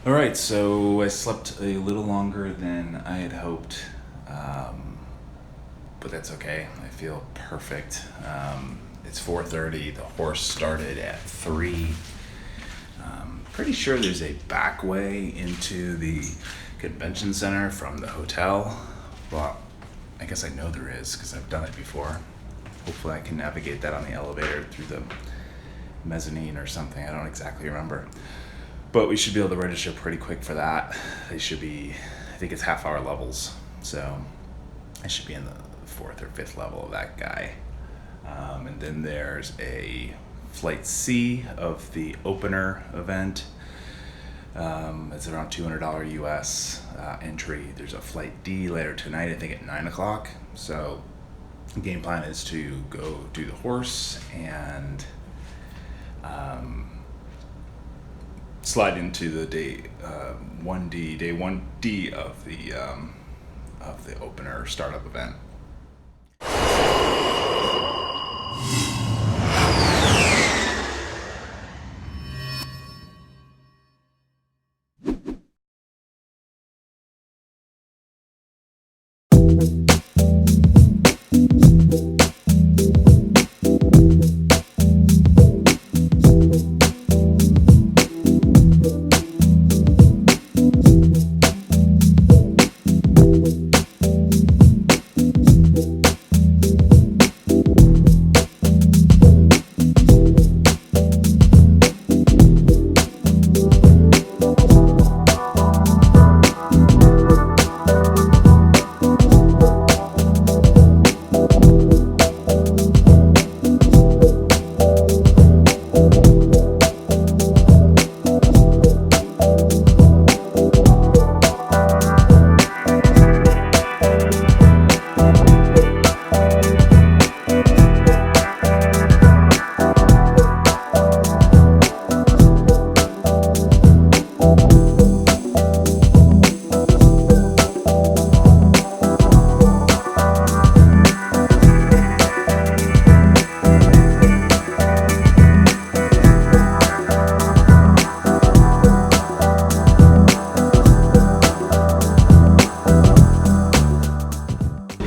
All right, so I slept a little longer than I had hoped, but that's okay. I feel perfect. It's 4:30. The horse started at 3. Pretty sure there's a back way into the convention center from the hotel. Well, I guess I know there is because I've done it before. Hopefully, I can navigate that on the elevator through the mezzanine or something. I don't exactly remember. But we should be able to register pretty quick for that. They should be, I think it's half-hour levels. So I should be in the 4th or 5th level of that guy. And then there's a Flight C of the opener event. It's around $200 US entry. There's a Flight D later tonight, I think at 9 o'clock. So the game plan is to go do the horse and slide into the day 1D of the opener startup event.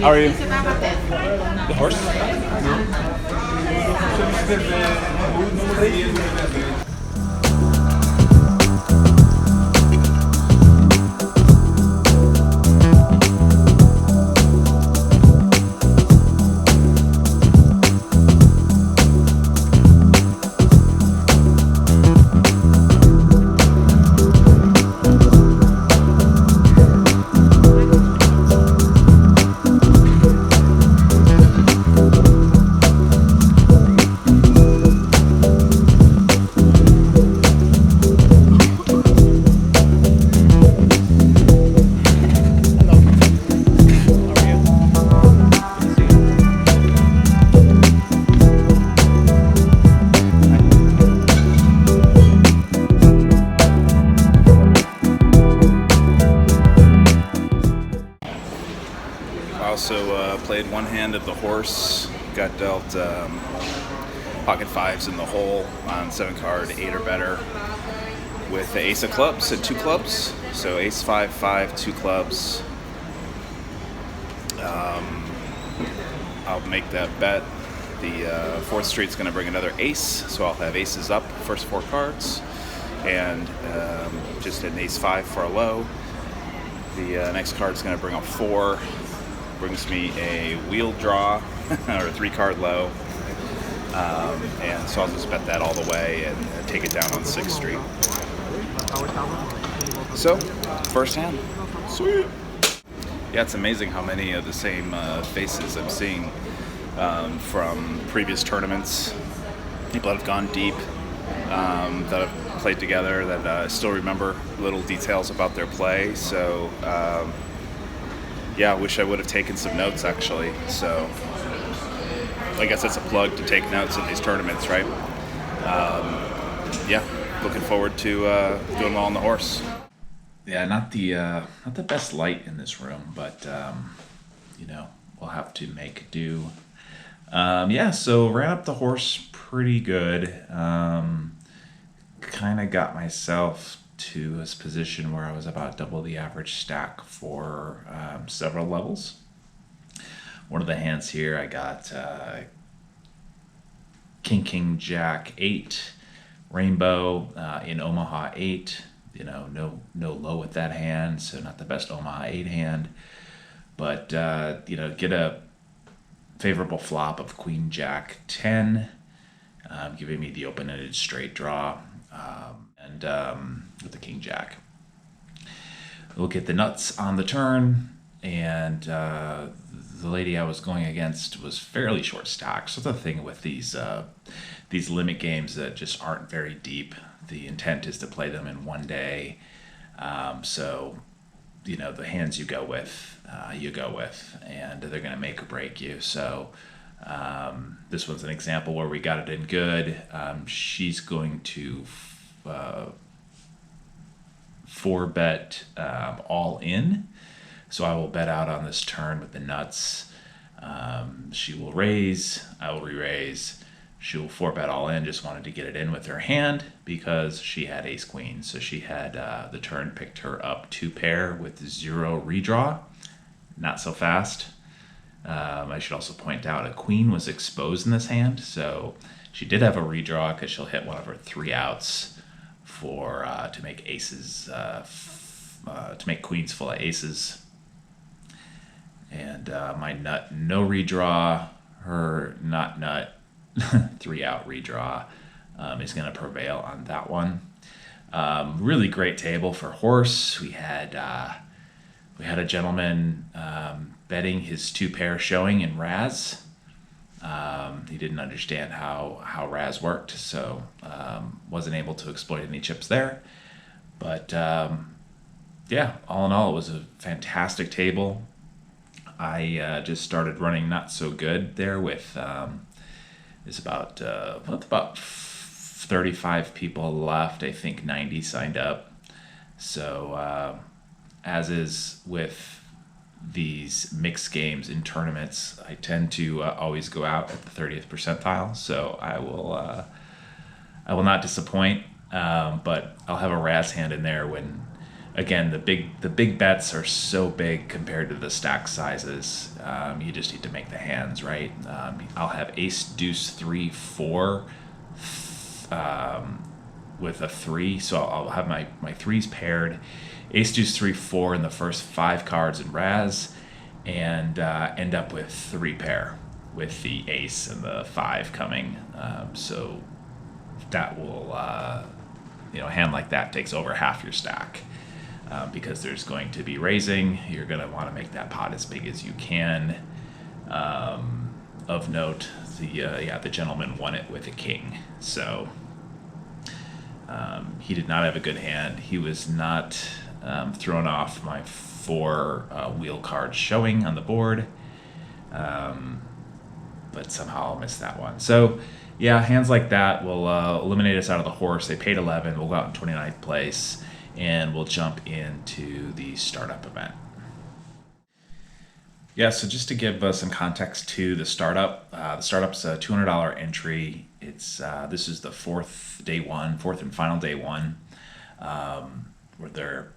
How are you? The horse? I also played one hand of the horse, got dealt pocket fives in the hole on 7 card, 8 or better, with the ace of clubs at 2 clubs. So ace 5, 5, 2 clubs. I'll make that bet. The 4th street's going to bring another ace, so I'll have aces up first 4 cards, and just an ace 5 for a low. The next card's going to bring up 4. Brings me a wheel draw or a 3-card low, and so I'll just bet that all the way and take it down on 6th Street. So, first hand. Sweet. Yeah, it's amazing how many of the same faces I'm seeing from previous tournaments. People that have gone deep, that have played together, that I still remember little details about their play. So, yeah, I wish I would have taken some notes, actually. So I guess that's a plug to take notes in these tournaments, right? Yeah, looking forward to doing well on the horse. Yeah, not the best light in this room, but we'll have to make do. Yeah, so ran up the horse pretty good. Kind of got myself to a position where I was about double the average stack for several levels. One of the hands here, I got King, Jack 8, Rainbow in Omaha 8. No low with that hand, so not the best Omaha 8 hand. But, get a favorable flop of Queen, Jack 10, giving me the open-ended straight draw, and with the King, Jack. We'll get the nuts on the turn, and the lady I was going against was fairly short stack. So the thing with these limit games that just aren't very deep, the intent is to play them in one day. So the hands you go with, and they're going to make or break you. So this one's an example where we got it in good. She's going to 4-bet all in. So I will bet out on this turn with the nuts. She will raise, I will re-raise. She will 4-bet all in, just wanted to get it in with her hand because she had ace queen. So she had the turn picked her up 2 pair with 0 redraw. Not so fast. I should also point out a queen was exposed in this hand. So she did have a redraw because she'll hit one of her 3 outs for to make aces, to make queens full of aces. And my nut, no redraw. Her not nut, 3 out redraw is going to prevail on that one. Really great table for horse. We had a gentleman betting his 2 pair showing in Raz. He didn't understand how Raz worked, so wasn't able to exploit any chips there. But yeah, all in all, it was a fantastic table. I just started running not so good there with there's about 35 people left. I think 90 signed up. So as is with these mixed games in tournaments, I tend to always go out at the 30th percentile. So I will not disappoint, but I'll have a Raz hand in there when, again, the big bets are so big compared to the stack sizes. You just need to make the hands right. I'll have ace, deuce, 3, 4 with a 3. So I'll have my 3s paired. Ace, deuce, 3, 4 in the first 5 cards in Raz, and end up with 3 pair with the ace and the 5 coming. So that will, a hand like that takes over half your stack. Because there's going to be raising, you're going to want to make that pot as big as you can. Of note, the gentleman won it with a king. So he did not have a good hand. He was not thrown off my 4 wheel cards showing on the board, but somehow I'll miss that one. So yeah, hands like that will eliminate us out of the horse. They paid 11. We'll go out in 29th place. And we'll jump into the startup event. Yeah, so just to give some context to the startup's a $200 entry. It's this is the fourth and final day one, where they're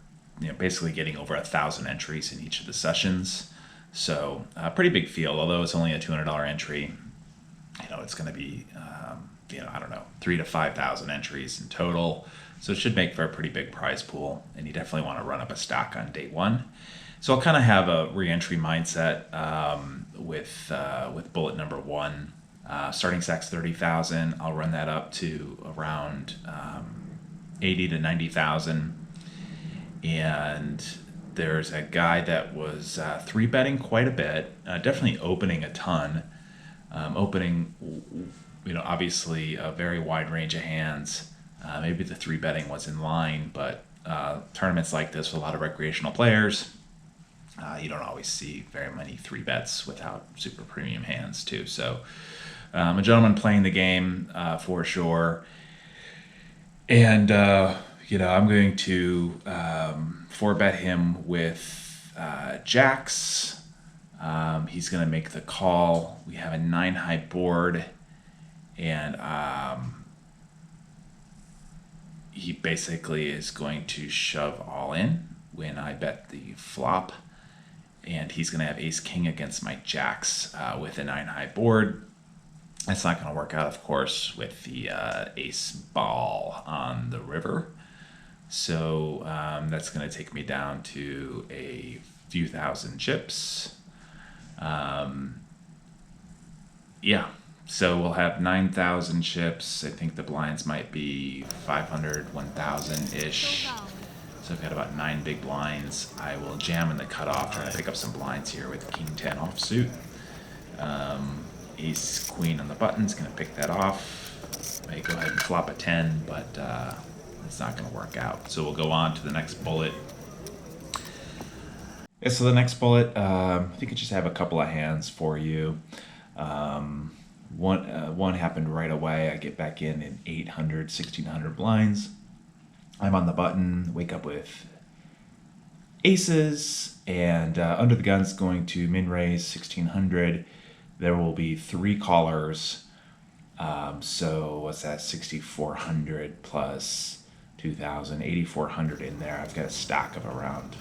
basically getting over 1,000 entries in each of the sessions. So a pretty big field, although it's only a $200 entry. It's going to be 3,000 to 5,000 entries in total. So it should make for a pretty big prize pool, and you definitely want to run up a stack on day one. So I'll kind of have a re-entry mindset with bullet number 1. Starting stack's 30,000. I'll run that up to around 80 to 90,000. And there's a guy that was 3-betting quite a bit, definitely opening a ton, obviously a very wide range of hands. Maybe the 3-betting was in line, but tournaments like this with a lot of recreational players, you don't always see very many 3-bets without super premium hands too. So a gentleman playing the game for sure. And, I'm going to 4-bet him with jacks. He's going to make the call. We have a 9-high board, and he basically is going to shove all in when I bet the flop, and he's going to have ace king against my jacks with a 9-high board. That's not going to work out, of course, with the ace ball on the river. So that's going to take me down to a few thousand chips. Yeah, so we'll have 9,000 chips. I think the blinds might be 500, 1,000-ish. So I've got about 9 big blinds. I will jam in the cutoff, trying to pick up some blinds here with king 10 offsuit. Ace queen on the button's going to pick that off. May go ahead and flop a 10, but it's not going to work out. So we'll go on to the next bullet. Yeah, so the next bullet, I think I just have a couple of hands for you. One happened right away. I get back in 800, 1,600 blinds. I'm on the button, wake up with aces, and under the gun's going to min raise 1,600. There will be 3 callers. So what's that? 6,400 plus 2,000, 8,400 in there. I've got a stack of around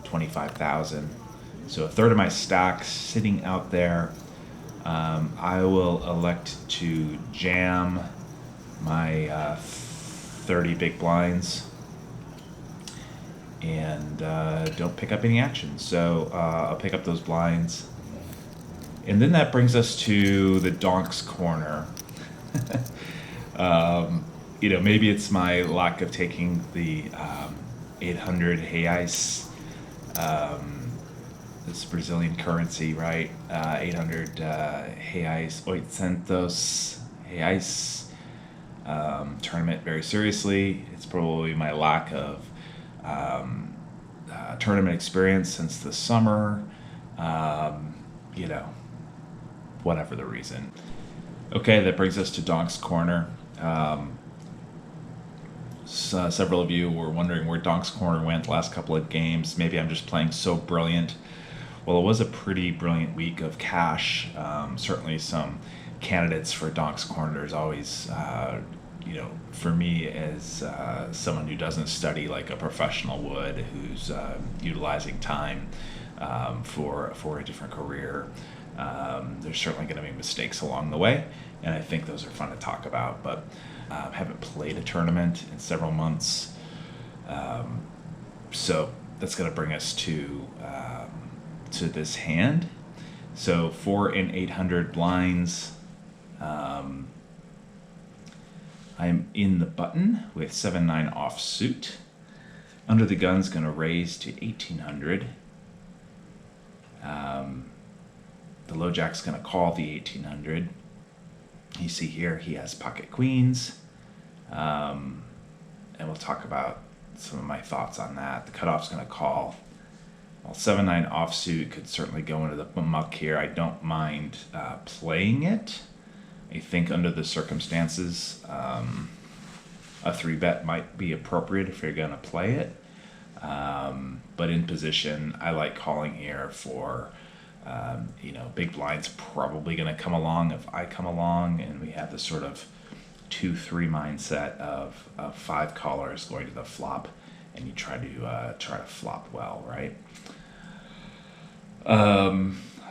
25,000. So a third of my stack sitting out there. I will elect to jam my 30 big blinds and don't pick up any action. So I'll pick up those blinds. And then that brings us to the Donk's corner. Maybe it's my lack of taking the 800 reais, this Brazilian currency, right? 800 reais, 800 reais tournament very seriously. It's probably my lack of tournament experience since the summer. Whatever the reason. Okay, that brings us to Donk's corner. Several of you were wondering where Donk's corner went the last couple of games. Maybe I'm just playing so brilliant. Well, it was a pretty brilliant week of cash. Certainly some candidates for Donk's corner. There's always, for me as someone who doesn't study like a professional would, who's utilizing time for a different career. There's certainly going to be mistakes along the way, and I think those are fun to talk about, but haven't played a tournament in several months. So that's going to bring us to this hand. So 4 in 800 blinds. I'm in the button with 7-9 offsuit. Under the gun's going to raise to 1,800. The low jack's going to call the 1,800. You see here he has pocket queens. And we'll talk about some of my thoughts on that. The cutoff's going to call. Well, 7-9 offsuit could certainly go into the muck here. I don't mind playing it. I think under the circumstances, a 3-bet might be appropriate if you're going to play it. But in position, I like calling here for, big blind's probably going to come along if I come along, and we have this sort of 2-3 mindset of 5 callers going to the flop, and you try to flop well, right?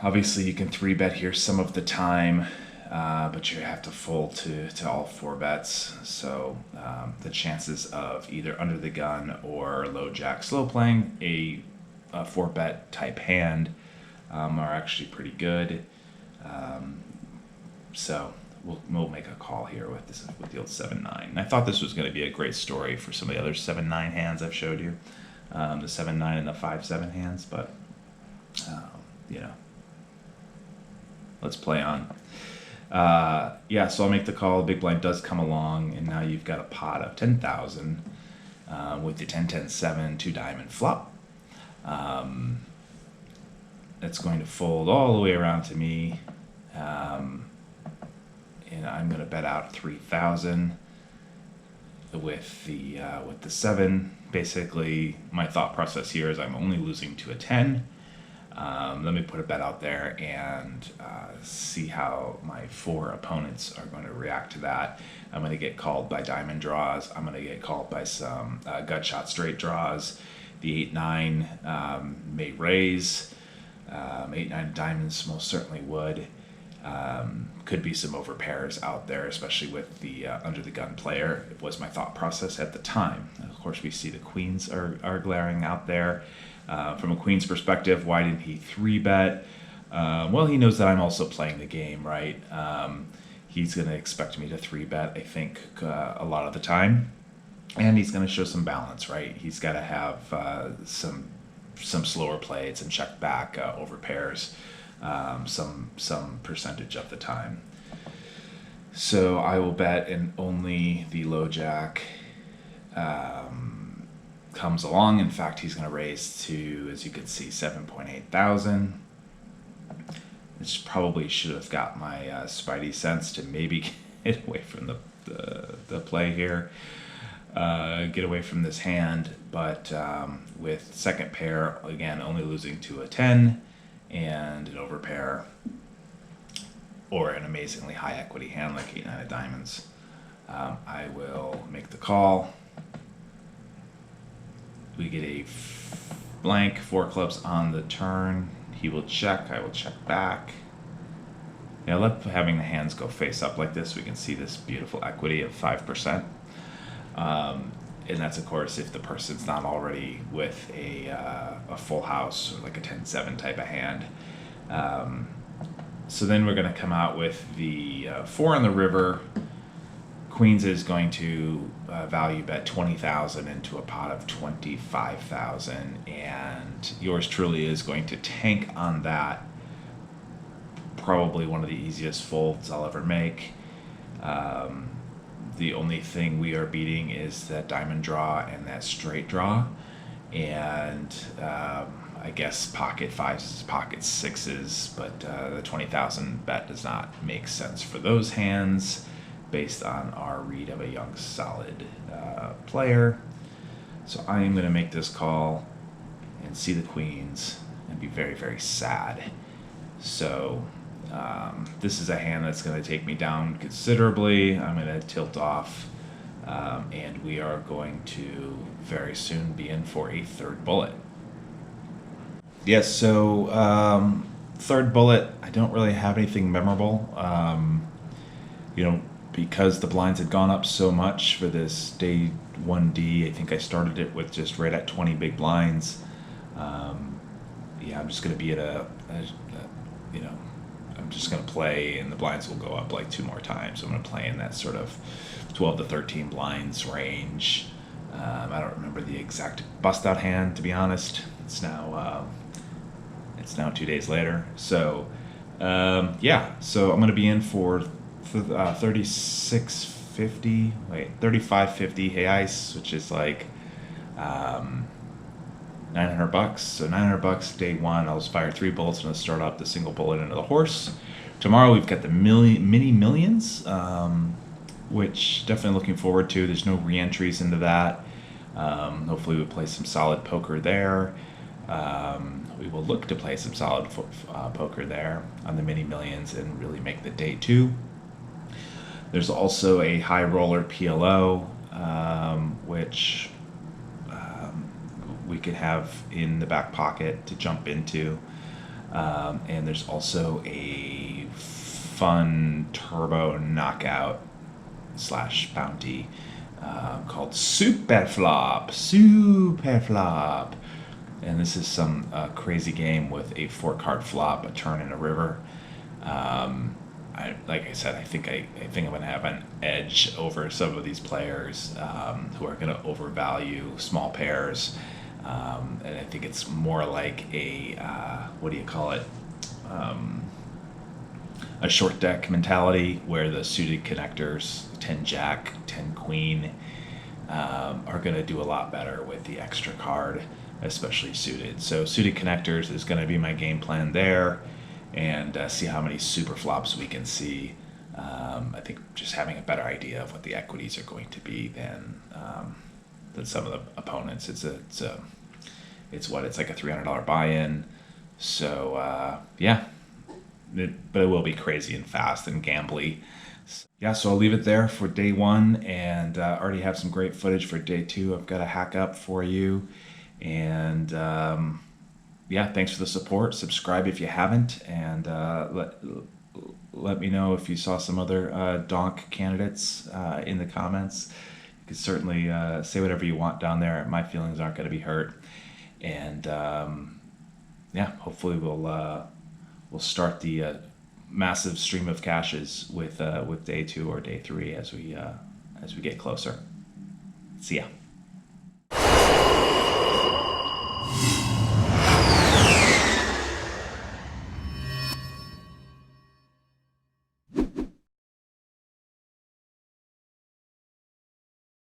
Obviously, you can 3-bet here some of the time, but you have to fold to all 4 bets. So the chances of either under the gun or low jack slow playing a 4-bet type hand are actually pretty good. So we'll make a call here with the old 7-9. And I thought this was going to be a great story for some of the other 7-9 hands I've showed you, the 7-9 and the 5-7 hands. But let's play on. So I'll make the call. The big blind does come along, and now you've got a pot of 10,000 with the 10-10-7 2-diamond flop. That's going to fold all the way around to me, and I'm going to bet out 3,000 with the 7. Basically, my thought process here is I'm only losing to a 10. Let me put a bet out there and see how my 4 opponents are going to react to that. I'm going to get called by diamond draws. I'm going to get called by some gut shot straight draws. The 8-9 may raise. 8-9 diamonds most certainly would. Could be some over pairs out there, especially with the under the gun player. It was my thought process at the time. And of course, we see the queens are glaring out there. From a queen's perspective, why didn't he 3-bet? Well, he knows that I'm also playing the game, right? He's going to expect me to 3-bet, I think, a lot of the time. And he's going to show some balance, right? He's got to have some slower play, some check back over pairs, some percentage of the time. So I will bet, and only the low jack comes along. In fact, he's going to raise to, as you can see, 7.8 thousand. Which probably should have got my spidey sense to maybe get away from the play here. Get away from this hand, but with second pair, again, only losing to a 10 and an overpair, or an amazingly high equity hand like 8-9 of diamonds, I will make the call. We get a blank, 4 clubs on the turn. He will check, I will check back. I love having the hands go face up like this. We can see this beautiful equity of 5%. And that's, of course, if the person's not already with a full house or like a 10-7 type of hand. So then we're going to come out with the 4 on the river. Queens is going to value bet 20,000 into a pot of 25,000, and yours truly is going to tank on that. Probably one of the easiest folds I'll ever make. The only thing we are beating is that diamond draw and that straight draw, and I guess pocket 5s, pocket 6s, but the 20,000 bet does not make sense for those hands based on our read of a young solid player. So I am going to make this call and see the queens and be very, very sad. So this is a hand that's going to take me down considerably. I'm going to tilt off, and we are going to very soon be in for a third bullet. Yes, so third bullet, I don't really have anything memorable. Because the blinds had gone up so much for this day 1D, I think I started it with just right at 20 big blinds. I'm just going to be at I'm just going to play, and the blinds will go up like 2 more times. I'm going to play in that sort of 12 to 13 blinds range. I don't remember the exact bust out hand, to be honest. It's now 2 days later. So, so I'm going to be in for 3550 Hey Ice, which is like $900. So $900 day 1. I'll just fire 3 bullets and I'll start up the single bullet into the horse. Tomorrow we've got the mini millions, which definitely looking forward to. There's no re-entries into that. Hopefully we play some solid poker there. We will look to play some solid poker there on the mini millions and really make the day 2. There's also a high roller PLO, which we could have in the back pocket to jump into. And there's also a fun turbo knockout / bounty called Super Flop. And this is some crazy game with a 4-card flop, a turn, and a river. Like I said, I think I'm going to have an edge over some of these players who are going to overvalue small pairs, and I think it's more like a a short deck mentality where the suited connectors, 10 jack, 10 queen, are going to do a lot better with the extra card, especially suited. So suited connectors is going to be my game plan there. And see how many super flops we can see. I think just having a better idea of what the equities are going to be than some of the opponents. It's like a $300 buy-in. So yeah, but it will be crazy and fast and gambly. Yeah, so I'll leave it there for day one, and already have some great footage for day two. I've got a hack up for you, and yeah, thanks for the support. Subscribe if you haven't, and let me know if you saw some other Donk candidates in the comments. You can certainly say whatever you want down there. My feelings aren't going to be hurt, and yeah, hopefully we'll start the massive stream of caches with day two or day three as we get closer. See ya.